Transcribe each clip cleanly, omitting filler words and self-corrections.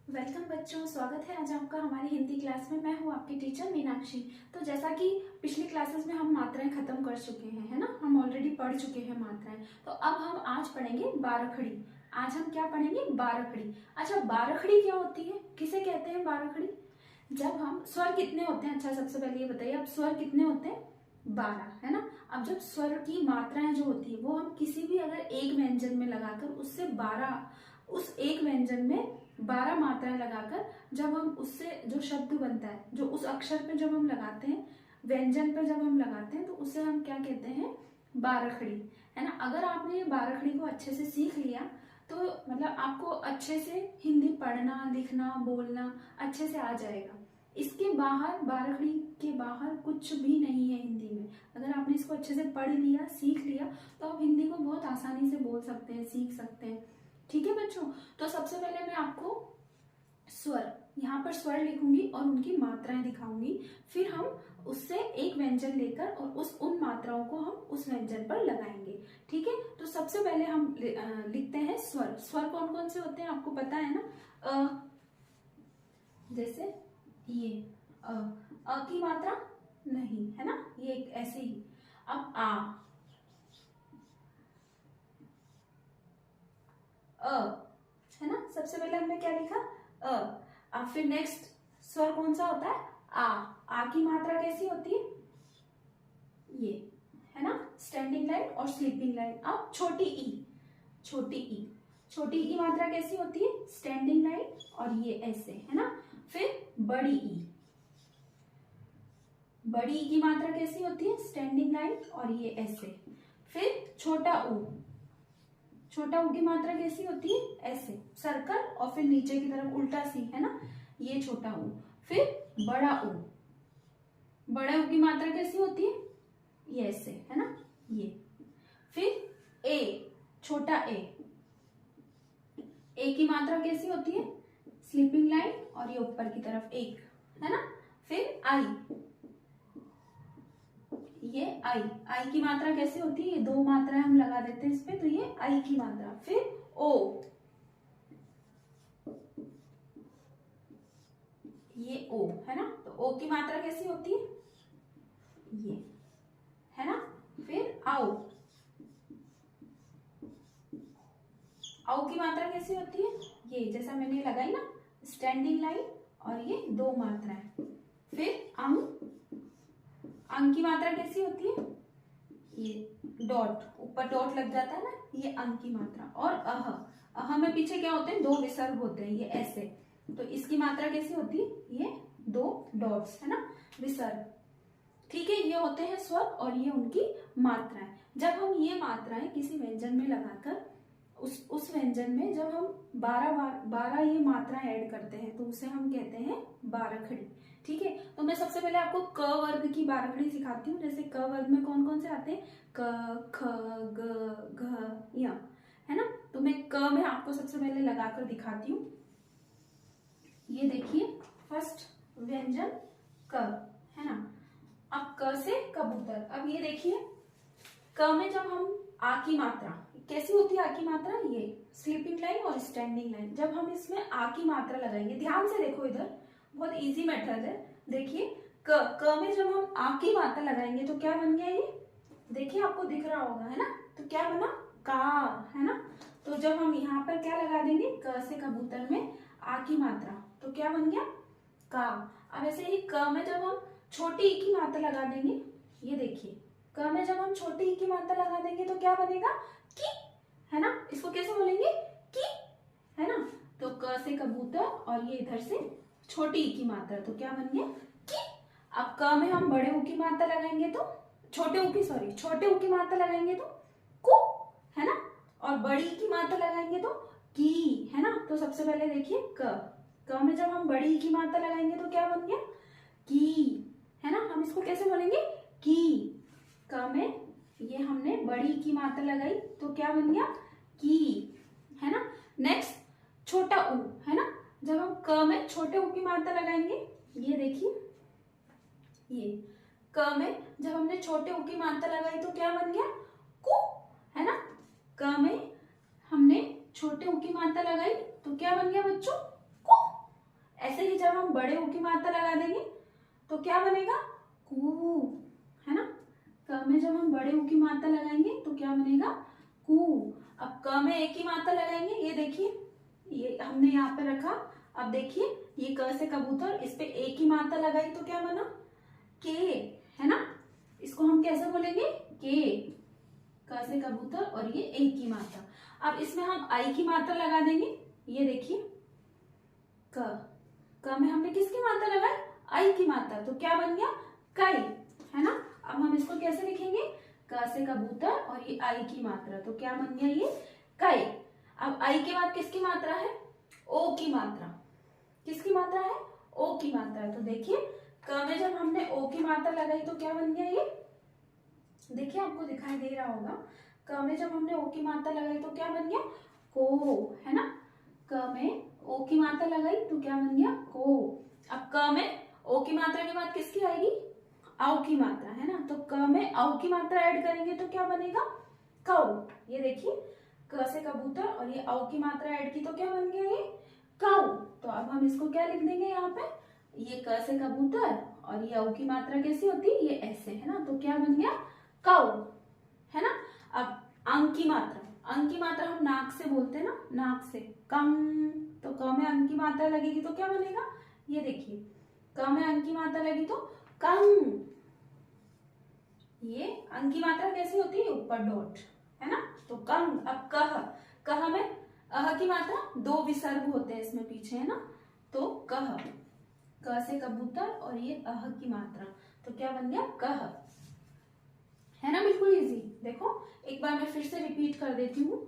Welcome बच्चों, स्वागत है आज आपका हमारी हिंदी क्लास में। मैं हूँ आपकी टीचर मीनाक्षी। तो जैसा कि पिछली क्लासेस में हम मात्राएं खत्म कर चुके हैं, है ना, हम ऑलरेडी पढ़ चुके हैं मात्राएं। तो अब हम आज पढ़ेंगे बारहखड़ी। आज हम क्या पढ़ेंगे? बारहखड़ी। अच्छा, बारहखड़ी क्या होती है, किसे कहते हैं बारहखड़ी? जब हम स्वर कितने होते हैं, अच्छा सबसे पहले ये बताइए, अब स्वर कितने होते हैं? 12, है ना। अब जब स्वर की मात्राएं जो होती है वो हम किसी भी अगर एक व्यंजन में लगाकर उससे 12, उस एक व्यंजन में 12 मात्राएं लगाकर जब हम उससे जो शब्द बनता है, जो उस अक्षर पे जब हम लगाते हैं, व्यंजन पे जब हम लगाते हैं, तो उसे हम क्या कहते हैं? बारहखड़ी, है ना। अगर आपने ये बारहखड़ी को अच्छे से सीख लिया तो मतलब आपको अच्छे से हिंदी पढ़ना, लिखना, बोलना अच्छे से आ जाएगा। इसके बाहर, बारहखड़ी के बाहर कुछ भी नहीं है हिंदी में। अगर आपने इसको अच्छे से पढ़ लिया, सीख लिया, तो आप हिंदी को बहुत आसानी से बोल सकते हैं, सीख सकते हैं। ठीक है बच्चों। तो सबसे पहले मैं आपको स्वर, यहाँ पर स्वर लिखूंगी और उनकी मात्राएं दिखाऊंगी। फिर हम उससे एक व्यंजन लेकर और उन मात्राओं को हम उस व्यंजन पर लगाएंगे। ठीक है। तो सबसे पहले हम लिखते हैं स्वर। स्वर कौन कौन से होते हैं आपको पता है ना? जैसे ये अ की मात्रा नहीं, है ना, ये एक ऐसे ही। अब अ, है ना, सबसे पहले हमने क्या लिखा? अ। अब फिर नेक्स्ट स्वर कौन सा होता है? आ की मात्रा कैसी होती है? ये, है ना, स्टैंडिंग लाइन और स्लीपिंग लाइन। अब छोटी ई, छोटी ई, छोटी ई की मात्रा कैसी होती है? स्टैंडिंग लाइन और ये ऐसे, है ना। फिर बड़ी ई, बड़ी ई की मात्रा कैसी होती है? स्टैंडिंग लाइन और ये ऐसे। फिर छोटा ऊ, छोटा ऊ की मात्रा कैसी होती है? ऐसे, सर्कल और फिर नीचे की तरफ उल्टा सी, है ना, ये छोटा ऊ। फिर बड़ा ऊ, बड़ा ऊ की मात्रा कैसी होती है? ये ऐसे, है ना, ये। फिर ए, छोटा ए, ए की मात्रा कैसी होती है? स्लीपिंग लाइन और ये ऊपर की तरफ एक, है ना। फिर आई, ये आई, आई की मात्रा कैसी होती है? ये दो मात्राएं हम लगा देते हैं इस पे, तो ये आई की मात्रा। फिर ओ, ये ओ, है ना, तो ओ की मात्रा कैसी होती है? ये, है ना। फिर आओ, आओ की मात्रा कैसी होती है? ये, जैसा मैंने लगाई ना, स्टैंडिंग लाइन और ये दो मात्राएं। फिर अंग, अंग की मात्रा कैसी होती है? ये डॉट, ऊपर डॉट लग जाता है ना, ये अंग की मात्रा। और अह, अह में पीछे क्या होते हैं? दो विसर्ग होते हैं, ये ऐसे, तो इसकी मात्रा कैसी होती है? ये दो डॉट्स, है ना, विसर्ग। ठीक है, ये होते हैं स्वर और ये उनकी मात्राएं। जब हम ये मात्राएं किसी व्यंजन में लगाकर उस व्यंजन में जब हम 12 ये मात्रा ऐड करते हैं तो उसे हम कहते हैं बारहखड़ी। ठीक है। तो मैं सबसे पहले आपको क वर्ग की बारहखड़ी सिखाती हूँ। जैसे क वर्ग में कौन कौन से आते हैं? क, ख, ग, घ, य, है ना। तो मैं क में आपको सबसे पहले लगाकर दिखाती हूँ। ये देखिए, फर्स्ट व्यंजन क, है ना। अब क से कबूतर। अब ये देखिए, क में जब हम आ की मात्रा कैसी होती है? आ की मात्रा ये स्लीपिंग लाइन और स्टैंडिंग लाइन। जब हम इसमें आ की मात्रा लगाएंगे, ध्यान से देखो, इधर बहुत इजी मेथड है। देखिए, क में जब हम आ की मात्रा लगाएंगे तो क्या बन गया? ये देखिए, आपको दिख रहा होगा, है ना। तो क्या बना? का, है ना। तो जब हम यहाँ पर क्या लगा देंगे? क से कबूतर में आ की मात्रा, तो क्या बन गया? का। अब ऐसे ही क में जब हम छोटी ई की मात्रा लगा देंगे, ये देखिए, क में जब हम छोटी ई की मात्रा लगा देंगे तो क्या बनेगा? की, है ना। इसको कैसे बोलेंगे? की, है ना। तो क से कबूतर और ये इधर से छोटी ई की मात्रा, तो क्या बन गया? की। अब क में हम बड़े ऊ की मात्रा लगाएंगे तो छोटे ऊ की मात्रा लगाएंगे तो कु, है ना। और बड़ी ई की मात्रा लगाएंगे तो की, है ना। तो सबसे पहले देखिए, क में जब हम बड़ी ई की मात्रा लगाएंगे तो क्या बन गया? की, है ना। हम इसको कैसे बोलेंगे? की। क में ये हमने बड़ी की मात्रा लगाई तो क्या बन गया? की, है ना। नेक्स्ट छोटा ऊ, है ना। जब हम क में छोटे ऊ की मात्रा लगाएंगे, ये देखिए, ये क में जब हमने छोटे ऊ की मात्रा लगाई तो क्या बन गया? कु, है ना। क में हमने छोटे ऊ की मात्रा लगाई तो क्या बन गया बच्चों? कु, ऐसे ही जब हम बड़े ऊ की मात्रा लगा देंगे तो क्या बनेगा, कू, है ना। क में जब हम बड़े ऊ की मात्रा लगाएंगे तो क्या बनेगा, कू। अब क में एक ही मात्रा लगाएंगे, ये देखिए ये हमने यहाँ पे रखा। अब देखिए ये क से कबूतर, इस पे एक ही मात्रा लगाई तो क्या बना, के, है ना। इसको हम कैसे बोलेंगे, के, क से कबूतर और ये एक की मात्रा। अब इसमें हम आई की मात्रा लगा देंगे, ये देखिए क में हमने किसकी मात्रा लगाई, आई की मात्रा, तो क्या बन गया, कई, है ना। अब हम इसको कैसे लिखेंगे, क से कबूतर और ये आई की मात्रा, तो क्या बन गया, ये कई। अब आई के बाद किसकी मात्रा है, ओ की मात्रा, किसकी मात्रा है, ओ की मात्रा है। तो देखिए क में जब हमने ओ की मात्रा लगाई तो क्या बन गया, ये देखिए आपको दिखाई दे रहा होगा, क में जब हमने ओ की मात्रा लगाई तो क्या बन गया, को, है ना। क में ओ की मात्रा लगाई तो क्या बन गया, को। अब क में ओ की मात्रा के बाद किसकी आएगी, औ की मात्रा, है ना। तो क में औ की मात्रा ऐड करेंगे तो क्या बनेगा, कौ। ये देखिए क से कबूतर और ये औ की मात्रा ऐड की तो क्या बन गया, ये कौ। तो अब हम इसको क्या लिख देंगे यहाँ पे, ये क से कबूतर और ये औ की मात्रा कैसी होती है, ये ऐसे, है ना। तो क्या बन गया, कौ, है ना। अब अंग की मात्रा, अंग की मात्रा हम नाक से बोलते हैं ना, नाक से, कम। तो क में अंग की मात्रा लगेगी तो क्या बनेगा, ये देखिए क में अंग की मात्रा लगी तो कम। ये अंग की मात्रा कैसी होती है, ऊपर डॉट, है ना। तो कम। अब कह, कह में अह की मात्रा, दो विसर्ग होते हैं इसमें पीछे, है ना। तो कह, क से कबूतर और ये अह की मात्रा, तो क्या बन गया, कह, है ना। बिल्कुल इजी। देखो एक बार मैं फिर से रिपीट कर देती हूँ।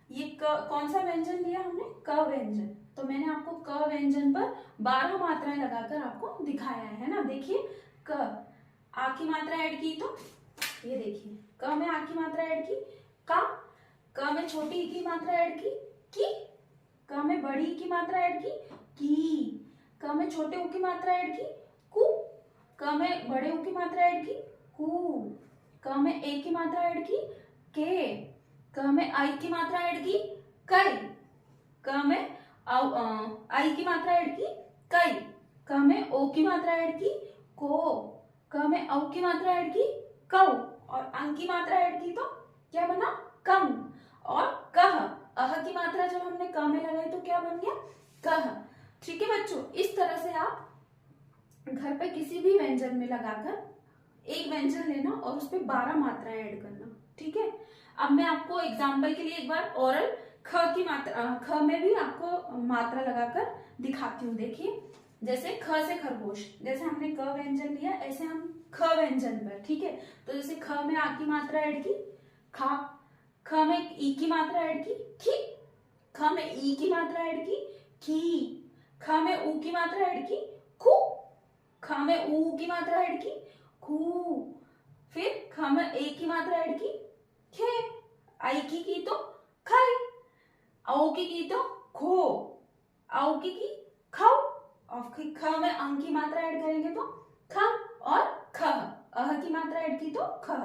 ये कौन सा व्यंजन लिया हमने, क व्यंजन। तो मैंने आपको क व्यंजन पर 12 मात्राएं लगाकर आपको दिखाया है ना। देखिए क, आ की मात्रा ऐड की तो ये देखिए क में आ की मात्रा ऐड की, का। क में छोटी ई की मात्रा ऐड की, क में बड़ी ई की मात्रा ऐड की, क में छोटे ऊ की मात्रा ऐड की, कु। क में बड़े ऊ की मात्रा ऐड की, कु। क में ए की मात्रा ऐड की, के। क में आई की मात्रा ऐड की, कई। क में आई की मात्रा ऐड की, कई। क में ओ की मात्रा ऐड की, को। क में औ की मात्रा ऐड की, कौ। और अंग की मात्रा ऐड की तो क्या बना, कम। और कह, अह की मात्रा जब हमने क में लगाई तो क्या बन गया, कह। ठीक है बच्चों, इस तरह से आप घर पे किसी भी व्यंजन में लगाकर एक व्यंजन लेना और उस पर 12 मात्राएं ऐड करना। ठीक है। अब मैं आपको एग्जाम्पल के लिए एक बार ओरल ख की मात्रा, ख में भी आपको मात्रा लगाकर दिखाती हूँ। देखिए जैसे ख से खरगोश, जैसे हमने क व्यंजन लिया ऐसे हम ख व्यंजन पर, ठीक है। तो जैसे ख में आ की मात्रा ऐड की, खा। ख में ई की मात्रा ऐड की, खी। ख में ई की मात्रा ऐड की, की। ख में ऊ की मात्रा ऐड की, खू। ख में ऊ की मात्रा ऐड की, खू। फिर ख में ए की मात्रा ऐड की, खे। आई की तो खाई। औ की तो खो। औ की खाओ। और ख में अंग की मात्रा ऐड करेंगे तो खम और ख। अह की मात्रा ऐड की तो ख।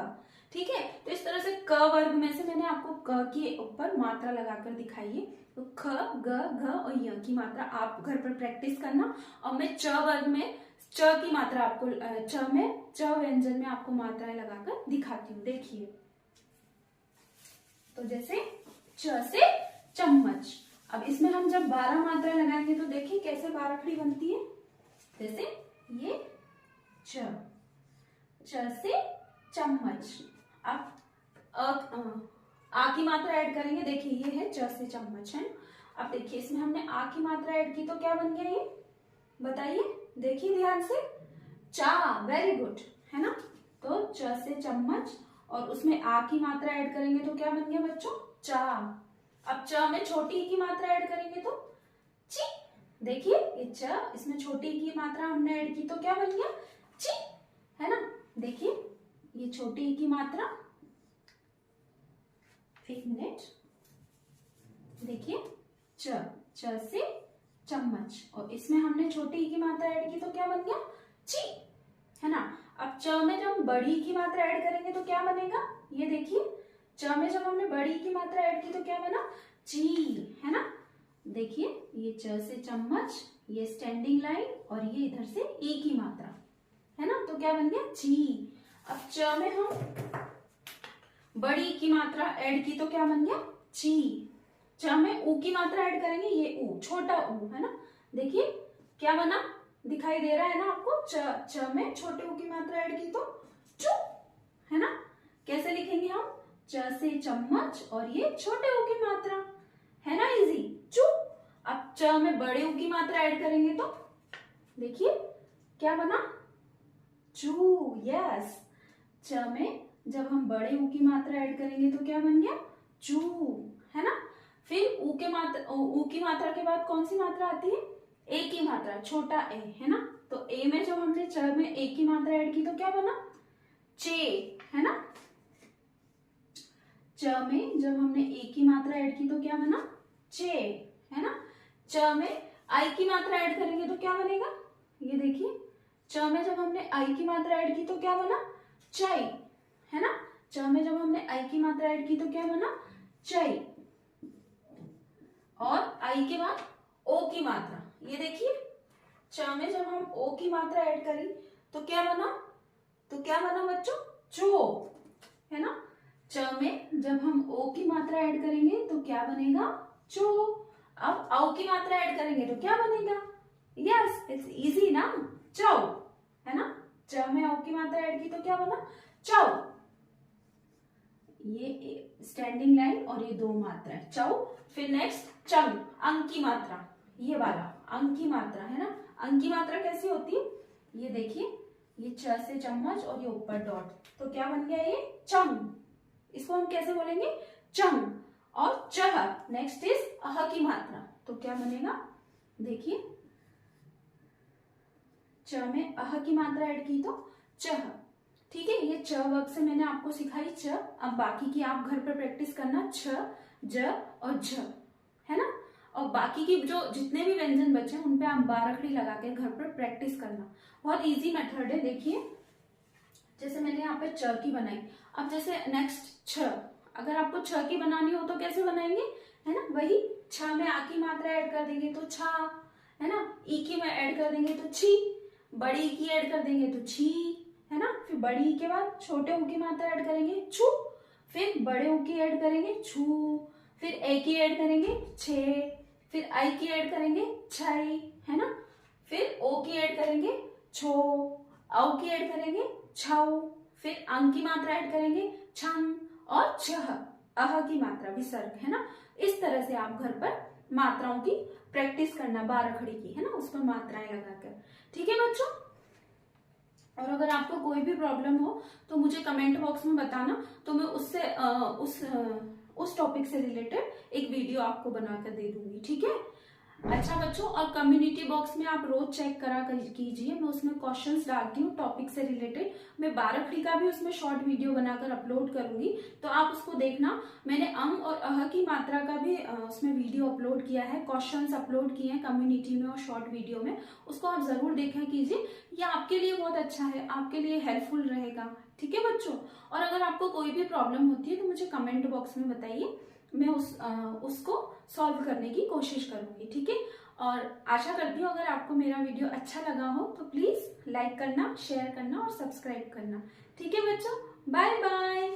ठीक है। तो इस तरह से क वर्ग में से मैंने आपको क के ऊपर मात्रा लगाकर दिखाई है। तो ख, ग, घ और य की मात्रा आप घर पर प्रैक्टिस करना। और मैं च वर्ग में च की मात्रा आपको च व्यंजन में आपको मात्राएं लगाकर दिखाती हूँ। देखिए तो जैसे च से चम्मच। अब इसमें हम जब 12 मात्राएं लगाएंगे तो देखिए कैसे बारखड़ी बनती है। जैसे ये च से चम्मच। अब आ की मात्रा ऐड करेंगे। देखिए ये है च से चम्मच, है। अब देखिए इसमें हमने आ की मात्रा ऐड की तो क्या बन गया, ये बताइए, देखिए ध्यान से, चा। वेरी गुड, है ना। तो च से चम्मच और उसमें आ की मात्रा ऐड करेंगे तो क्या बन गया बच्चों, चा। अब च में छोटी की मात्रा ऐड करेंगे तो ची। देखिए ये च, इसमें छोटी की मात्रा हमने ऐड की तो क्या बन गया, ची, है ना। देखिए ये छोटी की मात्रा, एक मिनट, देखिए च से चम्मच और इसमें हमने छोटी की मात्रा ऐड की तो क्या बन गया, ची, है ना। अब च में जब बड़ी की मात्रा ऐड करेंगे तो क्या बनेगा, ये देखिए च में जब हमने बड़ी की मात्रा ऐड की तो क्या बना, ची, है ना। देखिए ये च से चम्मच, ये स्टैंडिंग लाइन और ये इधर से ई की मात्रा है ना, तो क्या बन गया ची। अब च में हम बड़ी की मात्रा ऐड की तो क्या बन गया ची। च में ऊ की मात्रा ऐड करेंगे, ये ऊ छोटा ऊ है ना, देखिए क्या बना, दिखाई दे रहा है ना आपको। च में छोटे ऊ की मात्रा ऐड की तो चू है ना। कैसे लिखेंगे हम, च से चम्मच और ये छोटे ऊ की मात्रा है ना, इजी चू। अब च में बड़े ऊ की मात्रा ऐड करेंगे तो देखिए क्या बना चू। यस, च में जब हम बड़े ऊ की मात्रा ऐड करेंगे तो क्या बन गया चू है ना। फिर ऊ की मात्रा के बाद कौन सी मात्रा आती है, ए की मात्रा, छोटा ए है ना। तो ए में जब हमने च में ए की मात्रा ऐड की तो क्या बना चे है ना। च में जब हमने ए की मात्रा ऐड की तो क्या बना चे है ना। च में आई की मात्रा ऐड करेंगे तो क्या बनेगा, ये देखिए च में जब हमने आई की मात्रा ऐड की तो क्या बना चाई है ना। च में जब हमने आई की मात्रा ऐड की तो क्या बना चाई। और आई के बाद ओ की मात्रा, ये देखिए च में जब हम ओ की मात्रा ऐड करी तो क्या बना बच्चों चो है ना। च में जब हम ओ की मात्रा ऐड करेंगे तो क्या बनेगा चो। अब औ की मात्रा ऐड करेंगे तो क्या बनेगा, यस इट्स इजी ना, चौ है ना। च में औ की मात्रा ऐड की तो क्या बना चौ। ये स्टैंडिंग लाइन और ये दो मात्रा चौ। फिर नेक्स्ट चंग, अंक की मात्रा, ये वाला अंक की मात्रा है ना। अंक की मात्रा कैसी होती है, ये देखिए ये च से चम्मच और ये ऊपर डॉट, तो क्या बन गया ये चंग। इसको हम कैसे बोलेंगे चंग। और चह नेक्स्ट इज अह की मात्रा, तो क्या बनेगा देखिए च में अह की मात्रा ऐड की तो चह। ठीक है, ये च वर्ग से मैंने आपको सिखाई च। अब बाकी की आप घर पर प्रैक्टिस करना, छ ज और झ है ना। और बाकी की जो जितने भी व्यंजन बचे उन पे आप बारखड़ी लगा के घर पर प्रैक्टिस करना। बहुत इजी मेथड है। देखिए जैसे मैंने यहाँ पे च की बनाई, अब जैसे नेक्स्ट छ, अगर आपको छ की बनानी हो तो कैसे बनाएंगे है ना, वही छ में आ की मात्रा ऐड कर देंगे तो छा है ना। ई की में ऐड कर देंगे तो छी, बड़ी ई की ऐड कर देंगे तो छी है ना। फिर बड़ी ई के बाद छोटे ऊ की मात्रा ऐड करेंगे छू, फिर बड़े ऊ की ऐड करेंगे छू, फिर ए की ऐड करेंगे छे, फिर आई की ऐड करेंगे छई है ना। फिर ओ की ऐड करेंगे छो, औ की ऐड करेंगे छौ, फिर अंग की मात्रा ऐड करेंगे छंग और छह, अह की मात्रा विसर्ग है ना। इस तरह से आप घर पर मात्राओं की प्रैक्टिस करना, बारखड़ी की है ना, उस पर मात्राएं लगाकर। ठीक है बच्चों, और अगर आपको कोई भी प्रॉब्लम हो तो मुझे कमेंट बॉक्स में बताना, तो मैं उस टॉपिक से रिलेटेड एक वीडियो आपको बनाकर दे दूंगी। ठीक है अच्छा बच्चों, और कम्युनिटी बॉक्स में आप रोज चेक करा कीजिए, मैं उसमें क्वेश्चंस डालती हूँ टॉपिक से रिलेटेड। मैं बारखड़ी का भी उसमें शॉर्ट वीडियो बनाकर अपलोड करूंगी, तो आप उसको देखना। मैंने अंग और अह की मात्रा का भी उसमें वीडियो अपलोड किया है, क्वेश्चंस अपलोड किए हैं कम्युनिटी में और शॉर्ट वीडियो में, उसको आप जरूर देखा कीजिए। ये आपके लिए बहुत अच्छा है, आपके लिए हेल्पफुल रहेगा। ठीक है बच्चों, और अगर आपको कोई भी प्रॉब्लम होती है तो मुझे कमेंट बॉक्स में बताइए, मैं उसको सॉल्व करने की कोशिश करूंगी। ठीक है, और आशा करती हूँ अगर आपको मेरा वीडियो अच्छा लगा हो तो प्लीज लाइक करना, शेयर करना और सब्सक्राइब करना। ठीक है बच्चों, बाय बाय।